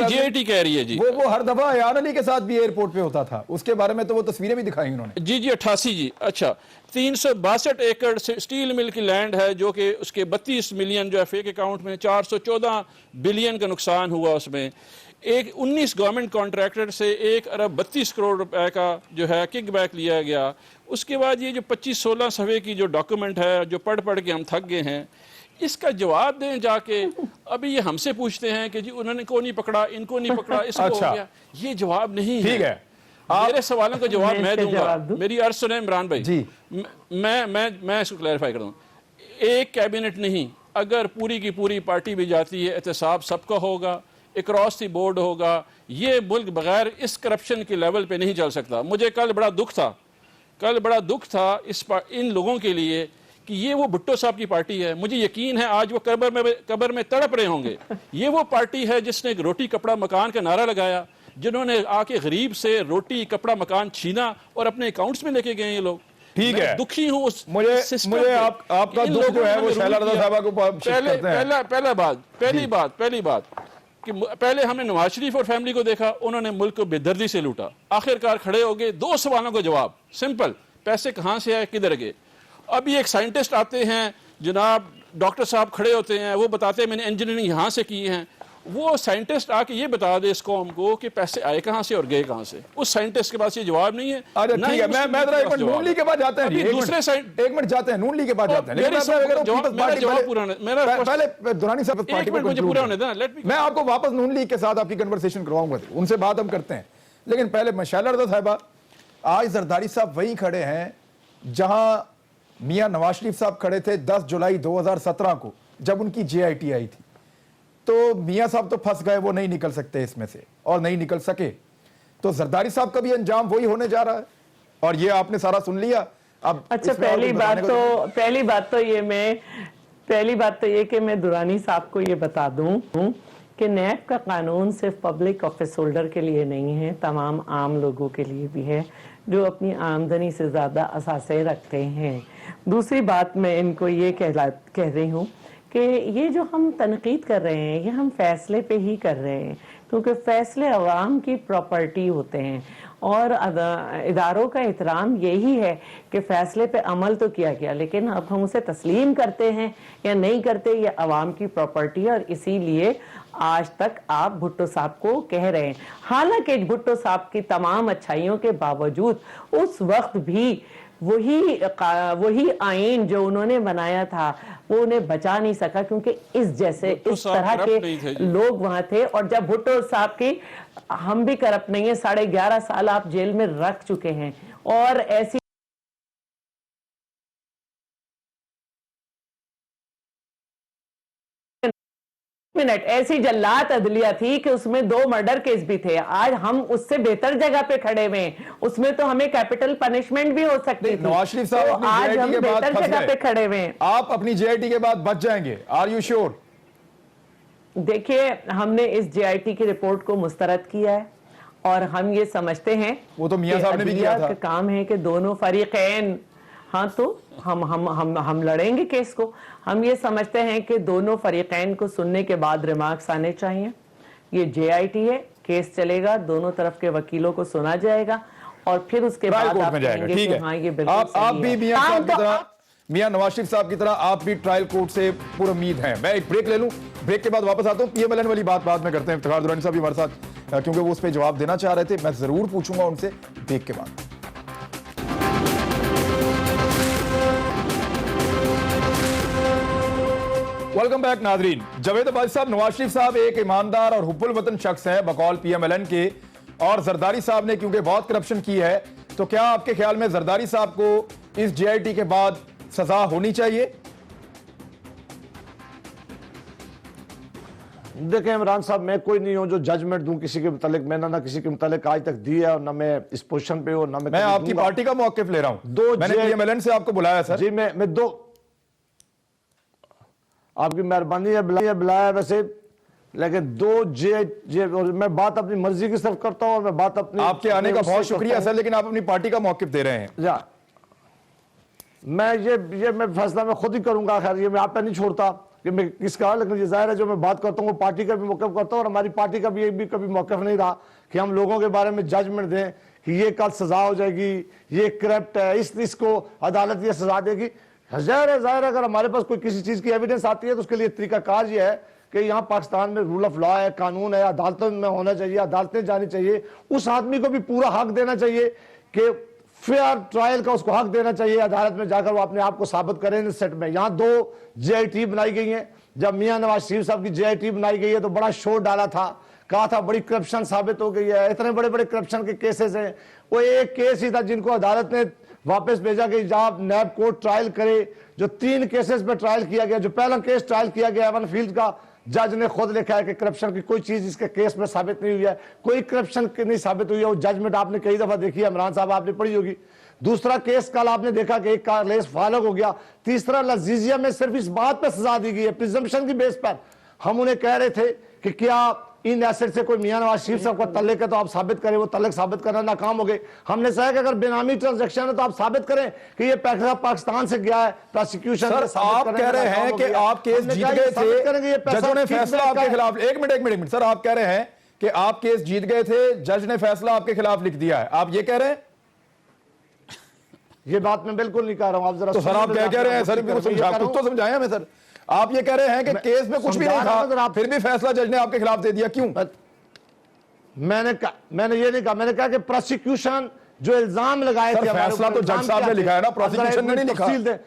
JIT कह रही है जी, वो हर दफा अयान अली के साथ भी एयरपोर्ट पे होता था, उसके बारे में तो वो तस्वीरें भी दिखाई उन्होंने। जी 88 जी। अच्छा, 362 एकड़ स्टील मिल की लैंड है, जो कि उसके 32 मिलियन जो है फेक अकाउंट में, 414 बिलियन का नुकसान हुआ उसमें। एक 19 गवर्नमेंट कॉन्ट्रैक्टर से 1 अरब 32 करोड़ रुपए का जो है किक बैक लिया गया। उसके बाद ये जो 25-16 सफ़े की जो डॉक्यूमेंट है, जो पढ़ के हम थक गए हैं, इसका जवाब दें जाके। अभी ये हमसे पूछते हैं कि जी उन्होंने को नहीं पकड़ा, इनको नहीं पकड़ा, इसको अच्छा, हो गया। ये जवाब नहीं ठीक है। मेरे सवालों का जवाब मैं दूंगा, मेरी अर्ज सुने इमरान भाई जी। मैं इसको क्लैरिफाई कर दूं, एक कैबिनेट नहीं, अगर पूरी की पूरी पार्टी भी जाती है, एहतसाब सबका होगा, अक्रॉस दी बोर्ड होगा, ये मुल्क बगैर इस करप्शन के लेवल पे नहीं चल सकता। मुझे कल बड़ा दुख था इन लोगों के लिए कि ये वो भुट्टो साहब की पार्टी है। मुझे यकीन है आज वो कब्र में तड़प रहे होंगे। ये वो पार्टी है जिसने रोटी कपड़ा मकान का नारा लगाया, जिन्होंने आके गरीब से रोटी कपड़ा मकान छीना और अपने अकाउंट्स में लेके गए ये लोग। ठीक है, दुखी हूँ उस मुझे आपका दुख जो है वो शैला रज़ा साहबा को पहली बात कि पहले हमने नवाज शरीफ और फैमिली को देखा, उन्होंने मुल्क को बेदर्दी से लूटा, आखिरकार खड़े हो गए। 2 सवालों का जवाब सिंपल, पैसे कहाँ से आए, किधर गए। अभी एक साइंटिस्ट आते हैं जनाब, डॉक्टर साहब खड़े होते हैं, वो बताते हैं मैंने इंजीनियरिंग यहाँ से की है, वो साइंटिस्ट आके ये बता दे इस कौम को कि पैसे आए कहां से और गए कहां से। उस साइंटिस्ट के पास ये जवाब नहीं है। अच्छा ठीक है, मैं जरा एक मिनट नून लीग के बाद जाते हैं, दूसरे साइड एक मिनट जाते हैं, नून लीग के बाद जाते हैं। मेरा जवाब पूरा पहले दुरानी साहब पार्टी को मुझे पूरा होने देना, लेट मी। मैं आपको वापस नून लीग के साथ आपकी कन्वर्सेशन करवाऊंगा, उनसे बात हम करते हैं, लेकिन पहले शैला रज़ा साहिबा, आज जरदारी साहब वहीं खड़े हैं जहां मियां नवाज शरीफ साहब खड़े थे 10 जुलाई 2017 को, जब उनकी JIT आई थी। तो मियां साहब तो फंस गए, वो नहीं निकल सकते इसमें से, और नहीं निकल सके। तो जरदारी साहब का भी अंजाम वही होने जा रहा है, और ये आपने सारा सुन लिया। अब अच्छा, पहली बात तो ये कि मैं दुरानी साहब को ये बता दूं कि नैब का कानून सिर्फ पब्लिक ऑफिस होल्डर के लिए नहीं है, तमाम आम लोगों के लिए भी है जो अपनी आमदनी से ज़्यादा असासे रखते हैं। दूसरी बात मैं इनको ये कह रही हूँ कि ये जो हम तनकीद कर रहे हैं ये हम फैसले पे ही कर रहे हैं, क्योंकि फैसले अवाम की प्रॉपर्टी होते हैं और इदारों का एहतराम यही है कि फैसले पे अमल तो किया गया, लेकिन अब हम उसे तस्लीम करते हैं या नहीं करते, ये अवाम की प्रॉपर्टी है। और इसीलिए आज तक आप भुट्टो साहब को कह रहे हैं, हालांकि भुट्टो साहब की तमाम अच्छाइयों के बावजूद उस वक्त भी वही आइन जो उन्होंने बनाया था वो उन्हें बचा नहीं सका, क्योंकि इस तरह के लोग वहां थे। और जब भुट्टो साहब की, हम भी करप्ट नहीं है, 11.5 साल आप जेल में रख चुके हैं, और ऐसी ऐसी जल्लात अदलिया थी कि उसमें 2 मर्डर केस भी थे। आज हम उससे बेहतर जगह पे खड़े हुए हैं, उसमें तो हमें कैपिटल पनिशमेंट भी हो सकती थी। नवाज शरीफ साहब तो आज हम बेहतर जगह पे खड़े हुए हैं। आप अपनी JIT के बाद बच जाएंगे, आर यू श्योर? देखिए, हमने इस JIT की रिपोर्ट को मुस्तरद किया है और हम ये समझते हैं, वो तो मियां साहब ने भी किया था, काम है कि दोनों फरीकैन, हाँ तो हम लड़ेंगे केस को। हम ये समझते हैं कि दोनों फरीकैन को सुनने के बाद रिमार्क्स आने चाहिए। ये JIT है, केस चलेगा, दोनों तरफ के वकीलों को सुना जाएगा और फिर उसके बाद आप कहेंगे कि हाँ ये बिल्कुल आप भी मियां नवाज शरीफ साहब की तरह आप भी ट्रायल कोर्ट से पूरी उम्मीद है। मैं एक ब्रेक ले लूं, ब्रेक के बाद वापस आता हूं। PMLN वाली बात बाद में करते हैं, इफ्तिखार दुरानी साहब भी हमारे साथ, क्योंकि वो उस पर जवाब देना चाह रहे थे, मैं जरूर पूछूंगा उनसे ब्रेक के बाद। वेलकम बैक नाजरीन। जावेद अब्बासी साहब, नवाज शरीफ साहब एक ईमानदार और हुब्बुल वतन शख्स हैं बकौल PMLN के, और जरदारी साहब ने क्योंकि बहुत करप्शन की है, तो क्या आपके ख्याल में जरदारी साहब को इस JIT के बाद सजा होनी चाहिए? देखें इमरान साहब, मैं कोई नहीं हूं जो जजमेंट दूं किसी के मुतालिक। मैंने ना किसी के मुतालिक आज तक दी है और ना मैं इस पोजीशन पे हूं, ना मैं आपकी पार्टी का मौकिफ ले रहा हूं। मैंने PMLN से आपको बुलाया सर। जी, मैं दो, आपकी मेहरबानी है बुलाया वैसे, लेकिन 2 मैं बात अपनी मर्जी की सिर्फ करता हूं और मैं बात अपनी, आपके आने का बहुत शुक्रिया सर, लेकिन आप अपनी पार्टी का मौकिफ दे रहे हैं। मैं मैं फैसला मैं खुद ही करूंगा। खैर, ये मैं आप पे नहीं छोड़ता कि मैं किसका, लेकिन ये जाहिर है जो मैं बात करता हूँ वो पार्टी का भी मौक़िफ़ करता हूँ, और हमारी पार्टी का भी कभी मौक़िफ़ नहीं रहा कि हम लोगों के बारे में जजमेंट दें कि ये कल सजा हो जाएगी, ये करप्ट है, इसको अदालत ये सजा देगी। जाहिर है अगर हमारे पास कोई किसी चीज़ की एविडेंस आती है तो उसके लिए तरीकाकार ये है कि यहाँ पाकिस्तान में रूल ऑफ लॉ है, कानून है, अदालतों में होना चाहिए, अदालतें जानी चाहिए, उस आदमी को भी पूरा हक देना चाहिए कि फेयर ट्रायल का उसको हक देना चाहिए, अदालत में जाकर वो अपने आप को साबित करें। इस सेट में यहाँ 2 JIT बनाई गई हैं। जब मियां नवाज शरीफ साहब की JIT बनाई गई है तो बड़ा शोर डाला था, कहा था बड़ी करप्शन साबित हो गई है, इतने बड़े बड़े करप्शन के केसेस हैं। वो एक केस ही था जिनको अदालत ने वापस भेजा कि जब नैब कोर्ट ट्रायल करे, जो 3 केसेस पे ट्रायल किया गया। जो पहला केस ट्रायल किया गया एवन फील्ड का, जज ने खुद लिखा है कि करप्शन की कोई चीज इसके केस में साबित नहीं हुई है, कोई करप्शन नहीं साबित हुई है। वो जजमेंट आपने कई दफा देखी है, इमरान साहब आपने पढ़ी होगी। दूसरा केस कल आपने देखा कि एक का केस फालग हो गया। तीसरा लजीजिया में सिर्फ इस बात पर सजा दी गई है, प्रिजम्पशन की बेस पर। हम उन्हें कह रहे थे कि क्या इन एसेट से कोई मियां नवाज शरीफ साहब का तल्लुक है तो आप साबित करें, वो तल्लुक साबित करना नाकाम हो गए। हमने कहा कि अगर बेनामी ट्रांजैक्शन है तो आप साबित करें कि ये पैसा पाकिस्तान से गया है। प्रोसिक्यूशन सर आप कह रहे हैं कि आप केस जीत गए थे, जजों ने फैसला आपके खिलाफ, एक मिनट सर, आप कह रहे हैं कि आप केस जीत गए थे, जज ने फैसला आपके खिलाफ लिख दिया है, आप ये कह रहे हैं? ये बात मैं बिल्कुल नहीं कह रहा हूं। आप जरा तो सर आप क्या कह रहे हैं सर, कुछ तो समझाएं हमें सर। आप ये कह रहे हैं कि केस में कुछ भी नहीं था, फिर भी फैसला जज ने आपके खिलाफ दे दिया, क्यों? मैंने ये नहीं कहा, मैंने कहा कि प्रोसिक्यूशन जो इल्जाम लगाए थे, फैसला तो जज साहब ने लिखा है ना, प्रोसिक्यूशन ने नहीं लिखा।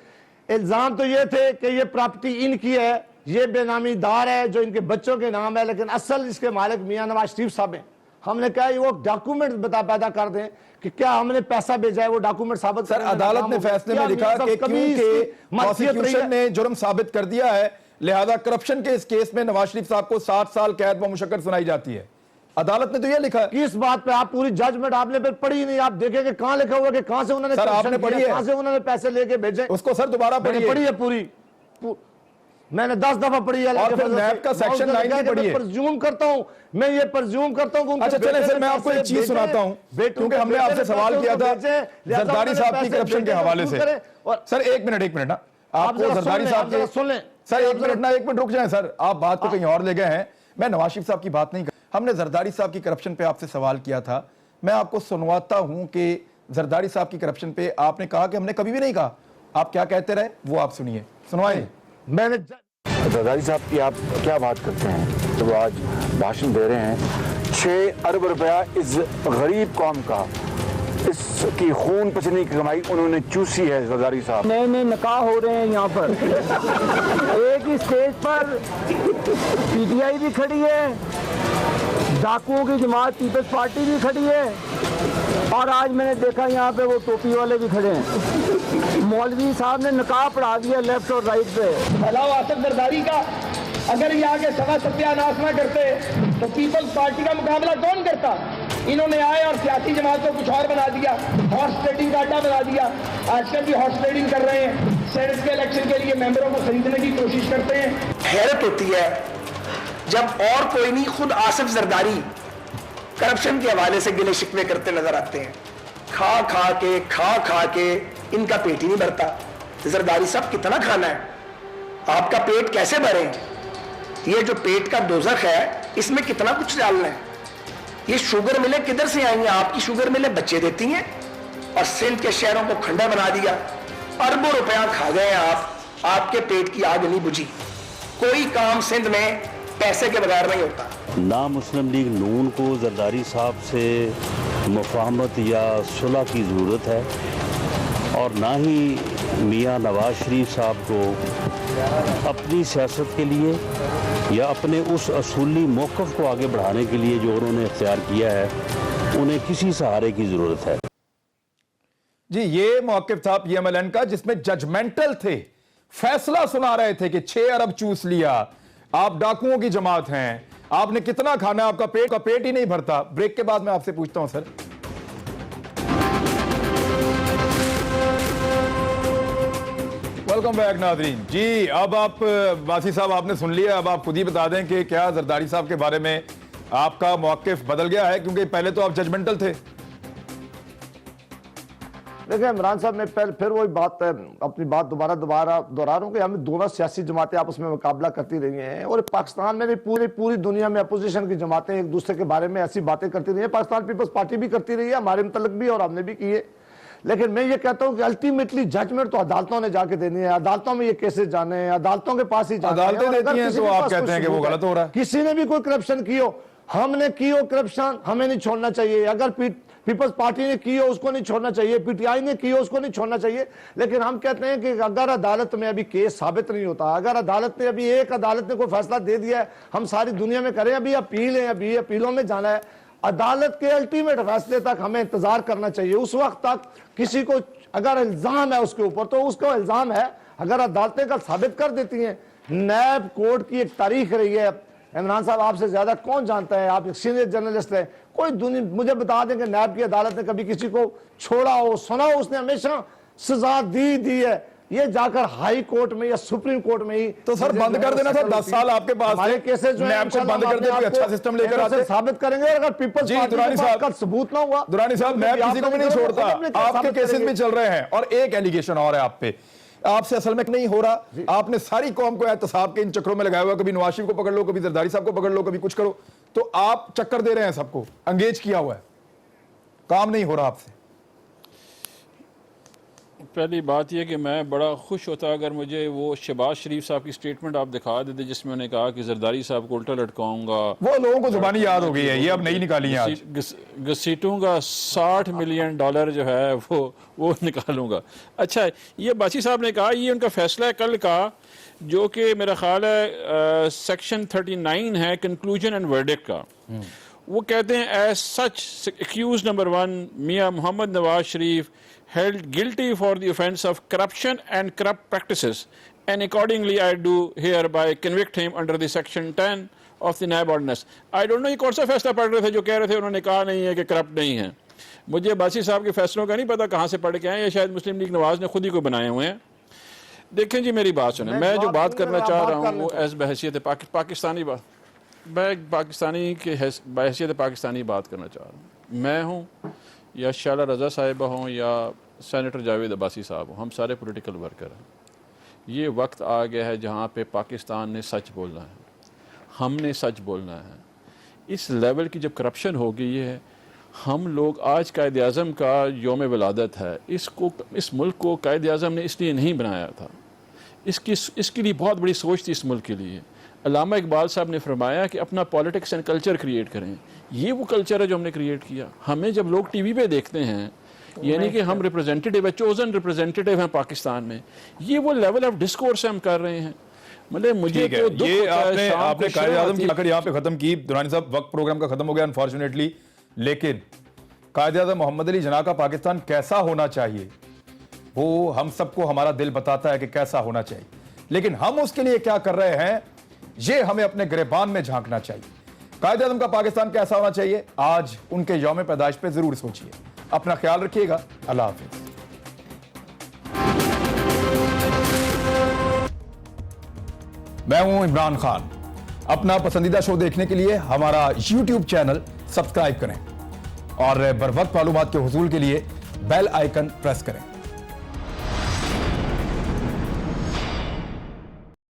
इल्जाम तो ये थे कि ये प्रॉपर्टी इनकी है, ये बेनामीदार है जो इनके बच्चों के नाम है, लेकिन असल इसके मालिक मियां नवाज शरीफ साहब हैं। हमने कहा वो डॉक्यूमेंट पैदा कर दें कि क्या हमने पैसा भेजा है, वो डॉक्यूमेंट साबित। सर अदालत ने फैसले में लिखा कि क्योंकि प्रोसिक्यूशन ने जुर्म साबित कर दिया है, लिहाजा करप्शन के इस केस में नवाज शरीफ साहब को 7 साल कैद व मुशक्कत सुनाई जाती है। अदालत ने तो ये लिखा है। इस बात पे आप पूरी जजमेंट आपने फिर पढ़ी नहीं, आप देखेंगे कहां लिखा हुआ कि कहां से उन्होंने, सर आपने पढ़ी है, कहां से उन्होंने पैसे लेके भेजे, उसको सर दोबारा पढ़ी है पूरी। मैंने 10 दफा पढ़ी है, और फिर नैब का सेक्शन 9 की पढ़ी है। प्रज्यूम करता हूं, मैं ये प्रज्यूम करता हूं। अच्छा चले सर, मैं आपको एक चीज सुनाता हूं, क्योंकि हमने आपसे सवाल किया था जरदारी साहब की करप्शन के हवाले से। सर एक मिनट ना, आपको जरदारी साहब के, सुन लें सर एक मिनट रुक जाएं सर, आप बात को कहीं और ले गए हैं। मैं नवाज शरीफ साहब की बात नहीं कर, हमने जरदारी साहब की करप्शन पे आपसे सवाल किया था। मैं आपको सुनवाता हूं कि जरदारी साहब की करप्शन पे आपने कहा कि हमने कभी भी नहीं कहा। आप क्या कहते रहे वो आप सुनिए, सुनवाइए। मैंने जरदारी साहब की आप क्या बात करते हैं, तो वो आज भाषण दे रहे हैं 6 अरब रुपया इस गरीब कौम का, इसकी खून पसीने की कमाई उन्होंने चूसी है जरदारी साहब। नए नए निकाह हो रहे हैं यहाँ पर। एक ही स्टेज पर पीटीआई भी खड़ी है, डाकुओं की जमात पीपल्स पार्टी भी खड़ी है, और आज मैंने देखा यहाँ पे वो टोपी वाले भी खड़े हैं। मौलवी साहब ने निकाह पढ़ा दिया लेफ्ट और राइट पे। फैलाव आसफ जरदारी का अगर ये आगे सभा सत्यानाश न करते तो पीपल्स पार्टी का मुकाबला कौन करता? इन्होंने आए और सियासी जमात को कुछ और बना दिया, हॉर्स ट्रेडिंग का अड्डा बना दिया। आजकल भी हॉर्स ट्रेडिंग कर रहे हैं, सेनेट के इलेक्शन के लिए मेंबरों को खरीदने की कोशिश करते हैं। हैरत होती है जब और कोई नहीं, खुद आसिफ जरदारी करप्शन के हवाले से गिले शिकवे करते नजर आते हैं। खा खा के इनका पेट ही नहीं भरता। जरदारी साहब कितना खाना है, आपका पेट कैसे भरे? ये जो पेट का दोजख है इसमें कितना कुछ डालना है। ये शुगर मिलें किधर से आएंगे? आपकी शुगर मिलें बच्चे देती हैं, और सिंध के शहरों को खंडा बना दिया। अरबों रुपया खा गए आप, आपके पेट की आग नहीं बुझी। कोई काम सिंध में पैसे के बगैर नहीं होता। ना मुस्लिम लीग नून को जरदारी साहब से मुफाहमत या सुलह की ज़रूरत है, और ना ही मियां नवाज शरीफ साहब को अपनी सियासत के लिए या अपने उस असूली मौक़िफ़ को आगे बढ़ाने के लिए जो उन्होंने इख्तियार किया है, उन्हें किसी सहारे की ज़रूरत है। जी ये मौक़िफ़ था पीएमएलएन का, जिसमें जजमेंटल थे, फैसला सुना रहे थे कि 6 अरब चूस लिया, आप डाकुओं की जमात हैं, आपने कितना खाना है, आपका पेट ही नहीं भरता। ब्रेक के बाद मैं आपसे पूछता हूं सर, वेलकम बैक नाज़रीन। जी अब आप वासी साहब आपने सुन लिया, अब आप खुद ही बता दें कि क्या जरदारी साहब के बारे में आपका मौक़िफ़ बदल गया है, क्योंकि पहले तो आप जजमेंटल थे। देखिए इमरान साहब, मैं फिर वही बात अपनी बात दोबारा दोहरा रहा हूँ कि हमें दोनों सियासी जमातें आपस में मुकाबला करती रही हैं, और पाकिस्तान में भी पूरी दुनिया में अपोजिशन की जमातें एक दूसरे के बारे में ऐसी बातें करती रही हैं। पाकिस्तान पीपल्स पार्टी भी करती रही है, हमारे मुतल्लिक भी, और हमने भी की है। लेकिन मैं ये कहता हूँ कि अल्टीमेटली जजमेंट तो अदालतों ने जाके देनी है, अदालतों में ये केसेस जाने हैं, अदालतों के पास ही जाने हैं। अदालतें देती हैं तो आप कहते हैं कि वो गलत हो रहा है। किसी ने भी कोई करप्शन की हो, हमने की हो करप्शन, हमें नहीं छोड़ना चाहिए। अगर पीपल्स पार्टी ने की हो उसको नहीं छोड़ना चाहिए, पीटीआई ने की हो उसको नहीं छोड़ना चाहिए। लेकिन हम कहते हैं कि अगर अदालत में अभी केस साबित नहीं होता, अगर अदालत ने अभी एक अदालत ने कोई फैसला दे दिया है, हम सारी दुनिया में करें, अभी अपील है, अभी अपीलों में जाना है, अदालत के अल्टीमेट फैसले तक हमें इंतजार करना चाहिए। उस वक्त तक किसी को अगर इल्जाम है उसके ऊपर तो उसको इल्जाम है, अगर अदालतें कल साबित कर देती हैं। नैब कोर्ट की एक तारीख रही है, इमरान साहब आपसे ज्यादा कौन जानता है, आप एक सीनियर जर्नलिस्ट हैं, कोई दुनिया मुझे बता दें कि नैब की अदालत ने कभी किसी को छोड़ा हो, सुना हो, उसने हमेशा सजा दी है। ये जाकर हाई कोर्ट में या सुप्रीम कोर्ट में ही तो सर बंद कर देना था। 10 साल आपके पास हमारे केसेस जो नैब को बंद कर दे, कोई अच्छा सिस्टम लेकर आते, साबित करेंगे। अगर पीपल्स पार्टी का सबूत ना हुआ, दुरानी साहब नैब किसी को भी नहीं छोड़ता, आपके केसेस भी चल रहे हैं। और एक एलिगेशन और है आप पे, आपसे असल में नहीं हो रहा, आपने सारी कौम को एहतसाब के इन चक्रों में लगाया हुआ, कभी नवाज शरीफ को पकड़ लो, कभी जरदारी साहब को पकड़ लो, कभी कुछ करो, तो आप चक्कर दे रहे हैं, सबको एंगेज किया हुआ है, काम नहीं हो रहा आपसे। पहली बात यह कि मैं बड़ा खुश होता अगर मुझे वो शहबाज शरीफ साहब की स्टेटमेंट आप दिखा देते जिसमें उन्होंने कहा कि जरदारी साहब को उल्टा लटकाऊंगा। वो लोगों को जुबानी याद हो गई है, ये अब नहीं निकाली है आज। घसीटूंगा $60 मिलियन जो है वो निकालूंगा। अच्छा, ये बासी साहब ने कहा ये उनका फैसला है कल का, जो कि मेरा ख्याल है सेक्शन 39 है कंक्लूजन एंड वर्डिक्ट का। वो कहते हैं as such accused number 1 Mian Muhammad Nawaz Sharif held guilty for the offence of corruption and corrupt practices, and accordingly I do hereby convict him under the section 10 of the NAB ordinance। I don't know ये कौन सा फैसला पढ़ रहे थे जो कह रहे थे उन्होंने कहा नहीं है कि करप्ट नहीं है। मुझे बासी साहब के फैसलों का नहीं पता कहाँ से पढ़ के आए, या शायद मुस्लिम लीग नवाज ने खुद ही को बनाए हुए हैं। देखें जी, मेरी बात सुने, मैं जो बात करना चाह रहा हूँ वो एज बहैसियत पाकिस्तानी बात, मैं पाकिस्तानी के बहैसियत पाकिस्तानी बात करना चाह रहा हूँ। मैं हूँ या शाला रज़ा साहिबा हों या सेनेटर जावेद अब्बासी साहब हों, हम सारे पॉलिटिकल वर्कर हैं। ये वक्त आ गया है जहाँ पे पाकिस्तान ने सच बोलना है, हमने सच बोलना है। इस लेवल की जब करप्शन हो गई है, हम लोग आज कायद आज़म का योम विलादत है, इस मुल्क को कायद आज़म ने इसलिए नहीं बनाया था, इसके लिए बहुत बड़ी सोच थी इस मुल्क के लिए। अल्लामा इकबाल साहब ने फरमाया कि अपना पॉलिटिक्स एंड कल्चर क्रिएट करें। ये वो कल्चर है जो हमने क्रिएट किया। हमें जब लोग टीवी पे देखते हैं, यानी कि हम रिप्रेजेंटेटिव है, चोजन रिप्रेजेंटेटिव हैं पाकिस्तान में, ये वो लेवल ऑफ डिस्कोर्स हम कर रहे हैं। मतलब मुझे तो दुख ये होता है। आपने कायद आज़म की आखिर यहाँ पे खत्म की। दुरानी साहब, वक्त प्रोग्राम का खत्म हो गया अनफॉर्चुनेटली, लेकिन कायद आज़म मोहम्मद अली जिन्ना का पाकिस्तान कैसा होना चाहिए वो हम सबको हमारा दिल बताता है कि कैसा होना चाहिए, लेकिन हम उसके लिए क्या कर रहे हैं ये हमें अपने गिरेबान में झांकना चाहिए। कायद आज़म का पाकिस्तान कैसा होना चाहिए, आज उनके यौम पैदाइश पे जरूर सोचिए। अपना ख्याल रखिएगा। अल्लाह हाफिज। मैं हूं इमरान खान। अपना पसंदीदा शो देखने के लिए हमारा YouTube चैनल सब्सक्राइब करें और बर वक्त मालूमात के हुसूल के लिए बेल आइकन प्रेस करें।